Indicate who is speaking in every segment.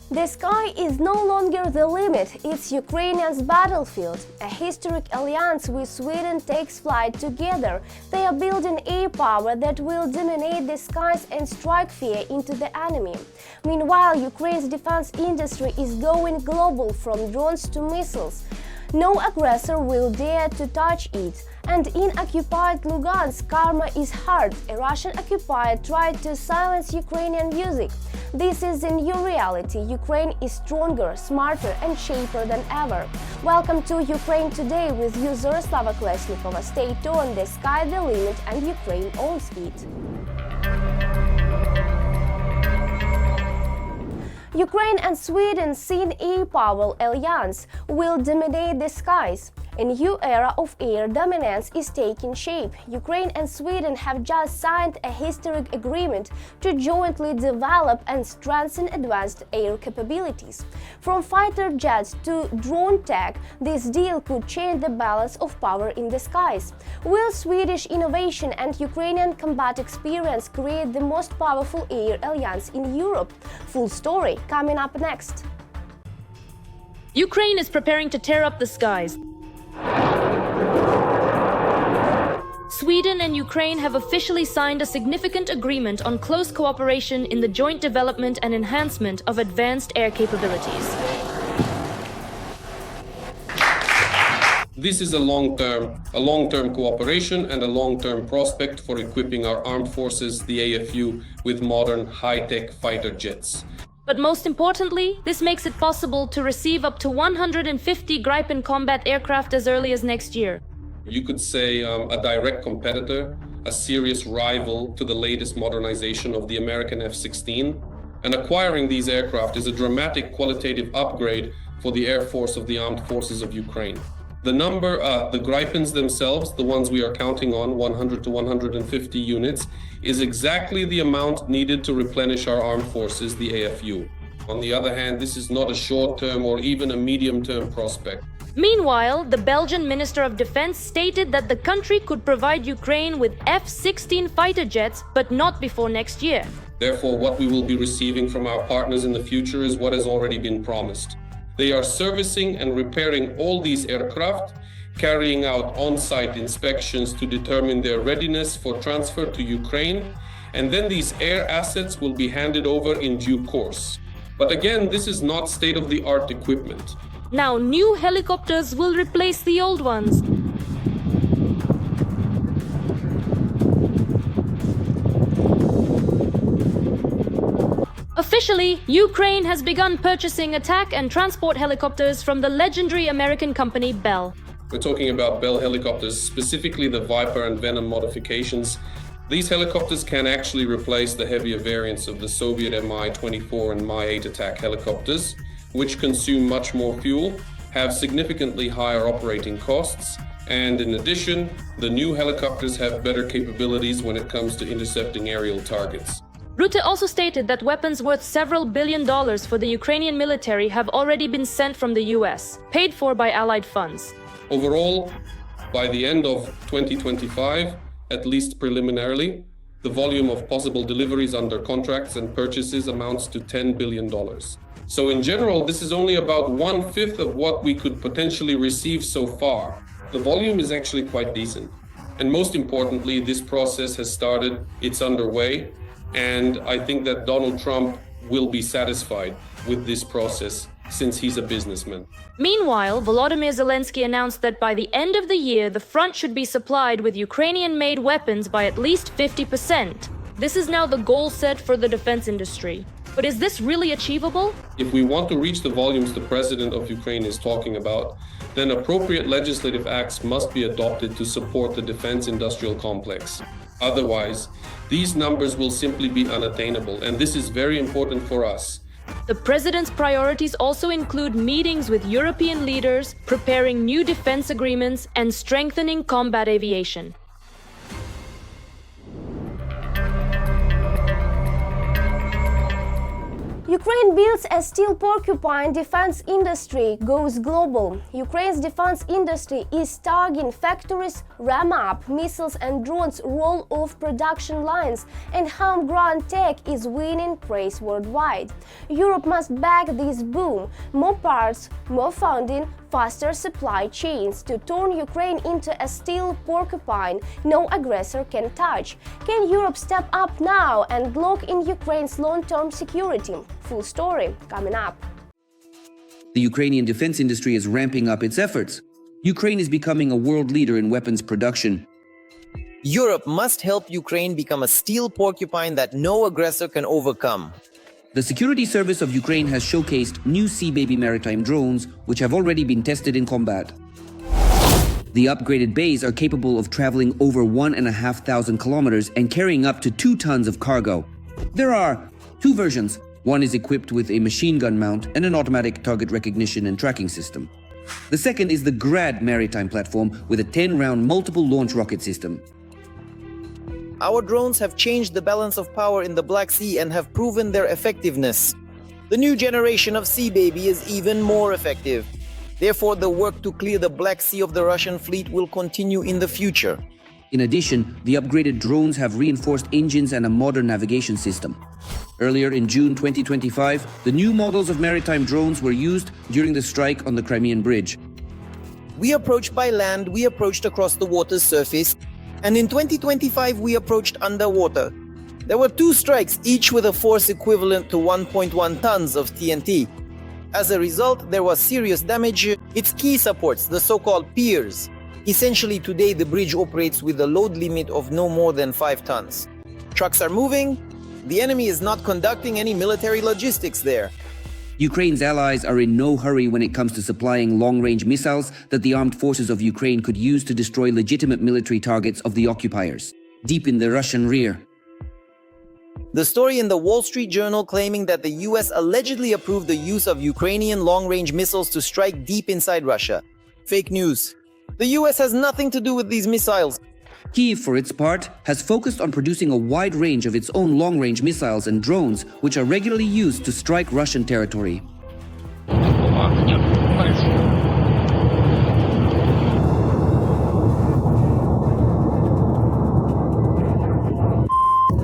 Speaker 1: The sky is no longer the limit, it's Ukrainians' battlefield. A historic alliance with Sweden takes flight together. They are building air power that will dominate the skies and strike fear into the enemy. Meanwhile, Ukraine's defense industry is going global, from drones to missiles. No aggressor will dare to touch it. And in occupied Luhansk, karma is hard. A Russian occupier tried to silence Ukrainian music. This is the new reality. Ukraine is stronger, smarter and sharper than ever. Welcome to Ukraine Today with user Slava Klesnikova. Stay tuned, the sky the limit and Ukraine owns it. Ukraine and Sweden seen air power alliance will dominate the skies. A new era of air dominance is taking shape. Ukraine and Sweden have just signed a historic agreement to jointly develop and strengthen advanced air capabilities. From fighter jets to drone tech, this deal could change the balance of power in the skies. Will Swedish innovation and Ukrainian combat experience create the most powerful air alliance in Europe? Full story coming up next.
Speaker 2: Ukraine is preparing to tear up the skies. Sweden and Ukraine have officially signed a significant agreement on close cooperation in the joint development and enhancement of advanced air capabilities.
Speaker 3: This is a long-term cooperation and a long-term prospect for equipping our armed forces, the AFU, with modern high-tech fighter jets.
Speaker 2: But most importantly, this makes it possible to receive up to 150 Gripen combat aircraft as early as next year.
Speaker 3: You could say a direct competitor, a serious rival to the latest modernization of the American F-16. And acquiring these aircraft is a dramatic qualitative upgrade for the Air Force of the Armed Forces of Ukraine. The Gripens themselves, the ones we are counting on, 100 to 150 units, is exactly the amount needed to replenish our armed forces, the AFU. On the other hand, this is not a short-term or even a medium-term prospect.
Speaker 2: Meanwhile, the Belgian Minister of Defense stated that the country could provide Ukraine with F-16 fighter jets, but not before next year.
Speaker 3: Therefore, what we will be receiving from our partners in the future is what has already been promised. They are servicing and repairing all these aircraft, carrying out on-site inspections to determine their readiness for transfer to Ukraine, and then these air assets will be handed over in due course. But again, this is not state-of-the-art equipment.
Speaker 2: Now, new helicopters will replace the old ones. Officially, Ukraine has begun purchasing attack and transport helicopters from the legendary American company Bell.
Speaker 3: We're talking about Bell helicopters, specifically the Viper and Venom modifications. These helicopters can actually replace the heavier variants of the Soviet Mi-24 and Mi-8 attack helicopters, which consume much more fuel, have significantly higher operating costs, and in addition, the new helicopters have better capabilities when it comes to intercepting aerial targets.
Speaker 2: Rutte also stated that weapons worth several $1 billion for the Ukrainian military have already been sent from the US, paid for by Allied funds.
Speaker 3: Overall, by the end of 2025, at least preliminarily, the volume of possible deliveries under contracts and purchases amounts to $10 billion. So in general, this is only about 1/5 of what we could potentially receive so far. The volume is actually quite decent. And most importantly, this process has started, it's underway, and I think that Donald Trump will be satisfied with this process since he's a businessman.
Speaker 2: Meanwhile, Volodymyr Zelensky announced that by the end of the year, the front should be supplied with Ukrainian-made weapons by at least 50%. This is now the goal set for the defense industry. But is this really achievable?
Speaker 3: If we want to reach the volumes the president of Ukraine is talking about, then appropriate legislative acts must be adopted to support the defense industrial complex. Otherwise, these numbers will simply be unattainable, and this is very important for us.
Speaker 2: The president's priorities also include meetings with European leaders, preparing new defense agreements, and strengthening combat aviation.
Speaker 1: Ukraine builds a steel porcupine defense industry goes global. Ukraine's defense industry is targeting factories, ram up missiles and drones, roll off production lines, and homegrown tech is winning praise worldwide. Europe must back this boom. More parts, more funding, faster supply chains to turn Ukraine into a steel porcupine no aggressor can touch. Can Europe step up now and lock in Ukraine's long-term security? Full story coming up.
Speaker 4: The Ukrainian defense industry is ramping up its efforts. Ukraine is becoming a world leader in weapons production.
Speaker 5: Europe must help Ukraine become a steel porcupine that no aggressor can overcome.
Speaker 4: The Security Service of Ukraine has showcased new Sea Baby maritime drones, which have already been tested in combat. The upgraded bays are capable of traveling over 1,500 kilometers and carrying up to 2 tons of cargo. There are 2 versions. One is equipped with a machine gun mount and an automatic target recognition and tracking system. The second is the Grad maritime platform with a 10-round multiple launch rocket system.
Speaker 5: Our drones have changed the balance of power in the Black Sea and have proven their effectiveness. The new generation of Sea Baby is even more effective. Therefore, the work to clear the Black Sea of the Russian fleet will continue in the future.
Speaker 4: In addition, the upgraded drones have reinforced engines and a modern navigation system. Earlier in June 2025, the new models of maritime drones were used during the strike on the Crimean Bridge.
Speaker 5: We approached by land, we approached across the water's surface, and in 2025 we approached underwater. There were 2 strikes, each with a force equivalent to 1.1 tons of TNT. As a result, there was serious damage. Its key supports, the so-called piers. Essentially, today the bridge operates with a load limit of no more than 5 tons. Trucks are moving. The enemy is not conducting any military logistics there.
Speaker 4: Ukraine's allies are in no hurry when it comes to supplying long-range missiles that the armed forces of Ukraine could use to destroy legitimate military targets of the occupiers, deep in the Russian rear.
Speaker 5: The story in the Wall Street Journal claiming that the US allegedly approved the use of Ukrainian long-range missiles to strike deep inside Russia. Fake news. The US has nothing to do with these missiles.
Speaker 4: Kyiv, for its part, has focused on producing a wide range of its own long-range missiles and drones, which are regularly used to strike Russian territory.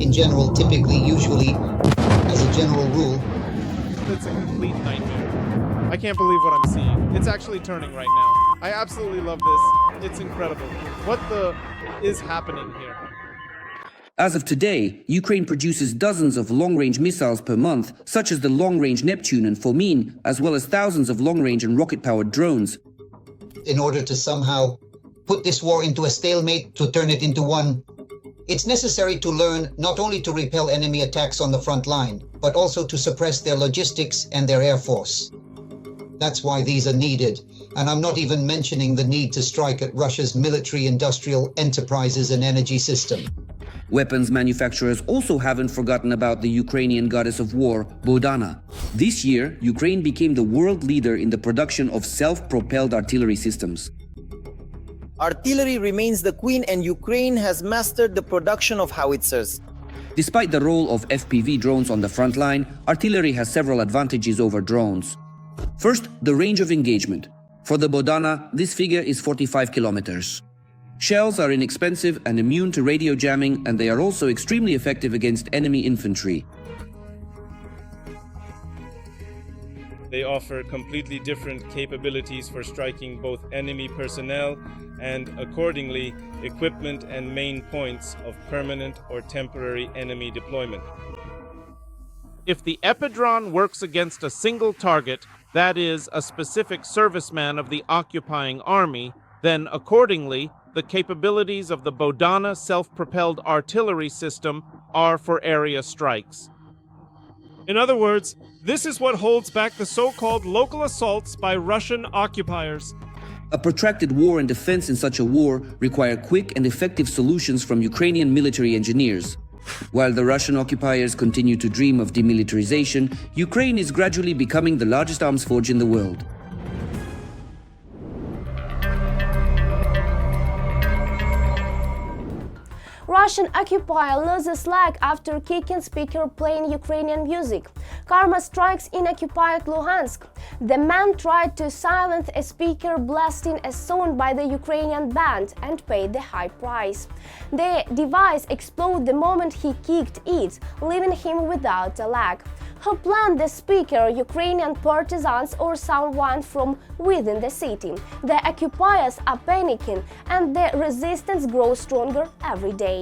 Speaker 6: In general, typically, usually, as a general rule.
Speaker 7: It's a complete nightmare. I can't believe what I'm seeing. It's actually turning right now. I absolutely love this. It's incredible. What the is happening here?
Speaker 4: As of today, Ukraine produces dozens of long-range missiles per month, such as the long-range Neptune and Fomin, as well as thousands of long-range and rocket-powered drones.
Speaker 6: In order to somehow put this war into a stalemate, to turn it into one, it's necessary to learn not only to repel enemy attacks on the front line, but also to suppress their logistics and their air force. That's why these are needed. And I'm not even mentioning the need to strike at Russia's military-industrial enterprises and energy system.
Speaker 4: Weapons manufacturers also haven't forgotten about the Ukrainian goddess of war, Bodana. This year, Ukraine became the world leader in the production of self-propelled artillery systems.
Speaker 5: Artillery remains the queen, and Ukraine has mastered the production of howitzers.
Speaker 4: Despite the role of FPV drones on the front line, artillery has several advantages over drones. First, the range of engagement. For the Bodana, this figure is 45 kilometers. Shells are inexpensive and immune to radio jamming, and they are also extremely effective against enemy infantry.
Speaker 7: They offer completely different capabilities for striking both enemy personnel and, accordingly, equipment and main points of permanent or temporary enemy deployment. If the Epidron works against a single target, that is, a specific serviceman of the occupying army, then, accordingly, the capabilities of the Bodana self-propelled artillery system are for area strikes. In other words, this is what holds back the so-called local assaults by Russian occupiers.
Speaker 4: A protracted war and defense in such a war require quick and effective solutions from Ukrainian military engineers. While the Russian occupiers continue to dream of demilitarization, Ukraine is gradually becoming the largest arms forge in the world.
Speaker 1: Russian occupier loses leg after kicking speaker playing Ukrainian music. Karma strikes in occupied Luhansk. The man tried to silence a speaker blasting a song by the Ukrainian band and paid the high price. The device exploded the moment he kicked it, leaving him without a leg. Who planned the speaker, Ukrainian partisans or someone from within the city? The occupiers are panicking and the resistance grows stronger every day.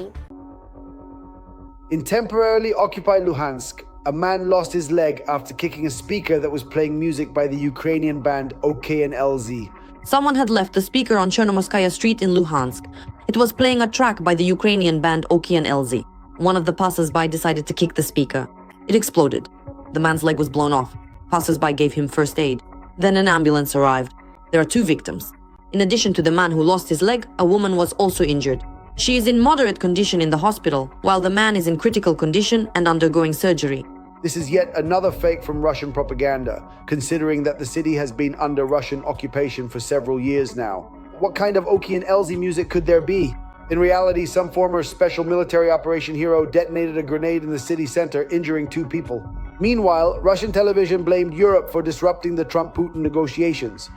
Speaker 8: In temporarily occupied Luhansk, a man lost his leg after kicking a speaker that was playing music by the Ukrainian band OK and LZ.
Speaker 9: Someone had left the speaker on Chernomorskaya Street in Luhansk. It was playing a track by the Ukrainian band OK and LZ. One of the passers-by decided to kick the speaker. It exploded. The man's leg was blown off. Passers-by gave him first aid. Then an ambulance arrived. There are 2 victims. In addition to the man who lost his leg, a woman was also injured. She is in moderate condition in the hospital, while the man is in critical condition and undergoing surgery.
Speaker 8: This is yet another fake from Russian propaganda, considering that the city has been under Russian occupation for several years now. What kind of OK and LZ music could there be? In reality, some former special military operation hero detonated a grenade in the city center, injuring 2 people. Meanwhile, Russian television blamed Europe for disrupting the Trump-Putin negotiations.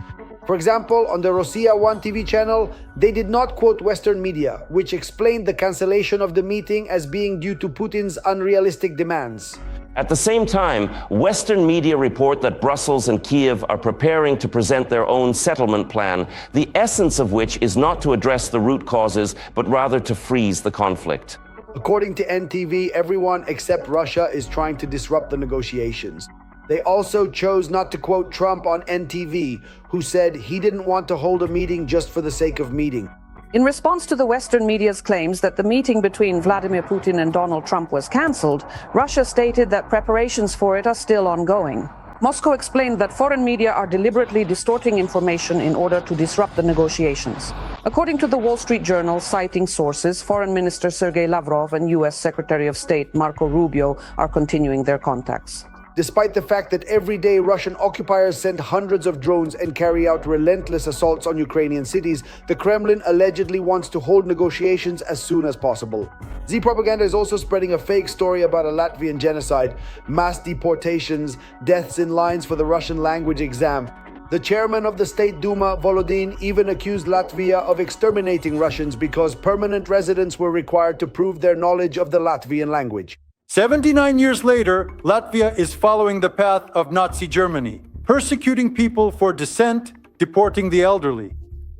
Speaker 8: For example, on the Rossiya 1 TV channel, they did not quote Western media, which explained the cancellation of the meeting as being due to Putin's unrealistic demands.
Speaker 10: At the same time, Western media report that Brussels and Kiev are preparing to present their own settlement plan, the essence of which is not to address the root causes, but rather to freeze the conflict.
Speaker 8: According to NTV, everyone except Russia is trying to disrupt the negotiations. They also chose not to quote Trump on NTV, who said he didn't want to hold a meeting just for the sake of meeting.
Speaker 11: In response to the Western media's claims that the meeting between Vladimir Putin and Donald Trump was cancelled, Russia stated that preparations for it are still ongoing. Moscow explained that foreign media are deliberately distorting information in order to disrupt the negotiations. According to the Wall Street Journal, citing sources, Foreign Minister Sergei Lavrov and U.S. Secretary of State Marco Rubio are continuing their contacts.
Speaker 8: Despite the fact that every day Russian occupiers send hundreds of drones and carry out relentless assaults on Ukrainian cities, the Kremlin allegedly wants to hold negotiations as soon as possible. Z Propaganda is also spreading a fake story about a Latvian genocide, mass deportations, deaths in lines for the Russian language exam. The chairman of the State Duma, Volodin, even accused Latvia of exterminating Russians because permanent residents were required to prove their knowledge of the Latvian language.
Speaker 12: 79 years later, Latvia is following the path of Nazi Germany, persecuting people for dissent, deporting the elderly.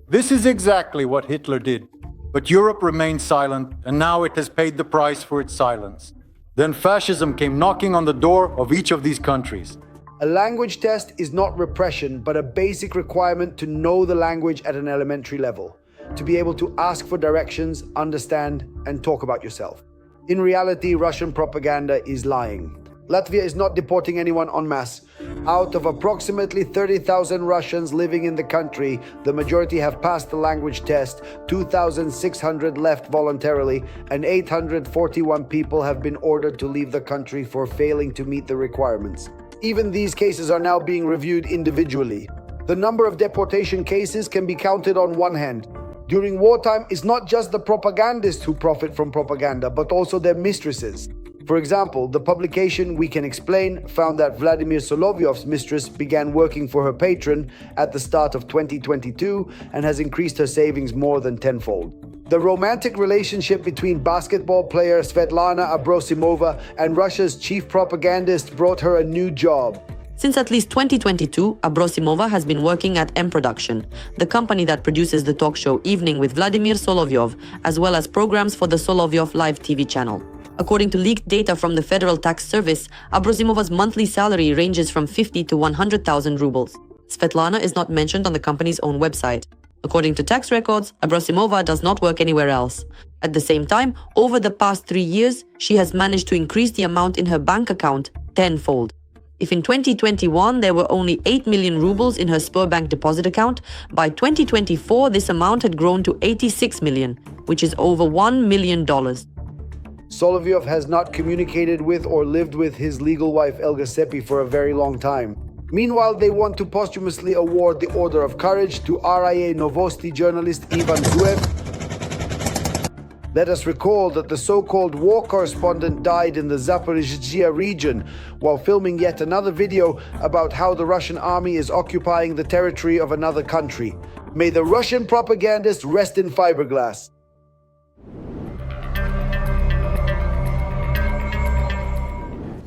Speaker 12: This is exactly what Hitler did. But Europe remained silent, and now it has paid the price for its silence. Then fascism came knocking on the door of each of these countries.
Speaker 8: A language test is not repression, but a basic requirement to know the language at an elementary level, to be able to ask for directions, understand, and talk about yourself. In reality, Russian propaganda is lying. Latvia is not deporting anyone en masse. Out of approximately 30,000 Russians living in the country, the majority have passed the language test, 2,600 left voluntarily, and 841 people have been ordered to leave the country for failing to meet the requirements. Even these cases are now being reviewed individually. The number of deportation cases can be counted on one hand. During wartime, it's not just the propagandists who profit from propaganda, but also their mistresses. For example, the publication We Can Explain found that Vladimir Solovyov's mistress began working for her patron at the start of 2022 and has increased her savings more than tenfold. The romantic relationship between basketball player Svetlana Abrosimova and Russia's chief propagandist brought her a new job.
Speaker 9: Since at least 2022, Abrosimova has been working at M Production, the company that produces the talk show Evening with Vladimir Solovyov, as well as programs for the Solovyov live TV channel. According to leaked data from the Federal Tax Service, Abrosimova's monthly salary ranges from 50 to 100,000 rubles. Svetlana is not mentioned on the company's own website. According to tax records, Abrosimova does not work anywhere else. At the same time, over the past 3 years, she has managed to increase the amount in her bank account tenfold. If in 2021 there were only 8 million rubles in her Sberbank deposit account, by 2024 this amount had grown to 86 million, which is over $1 million.
Speaker 8: Solovyov has not communicated with or lived with his legal wife Elga Seppi for a very long time. Meanwhile, they want to posthumously award the Order of Courage to RIA Novosti journalist Ivan Zuev. Let us recall that the so-called war correspondent died in the Zaporizhzhia region while filming yet another video about how the Russian army is occupying the territory of another country. May the Russian propagandist rest in fiberglass.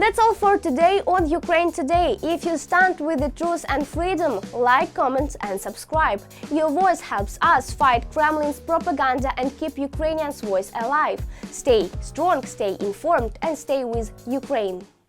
Speaker 1: That's all for today on Ukraine Today. If you stand with the truth and freedom, like, comment and subscribe. Your voice helps us fight Kremlin's propaganda and keep Ukrainians' voice alive. Stay strong, stay informed and stay with Ukraine.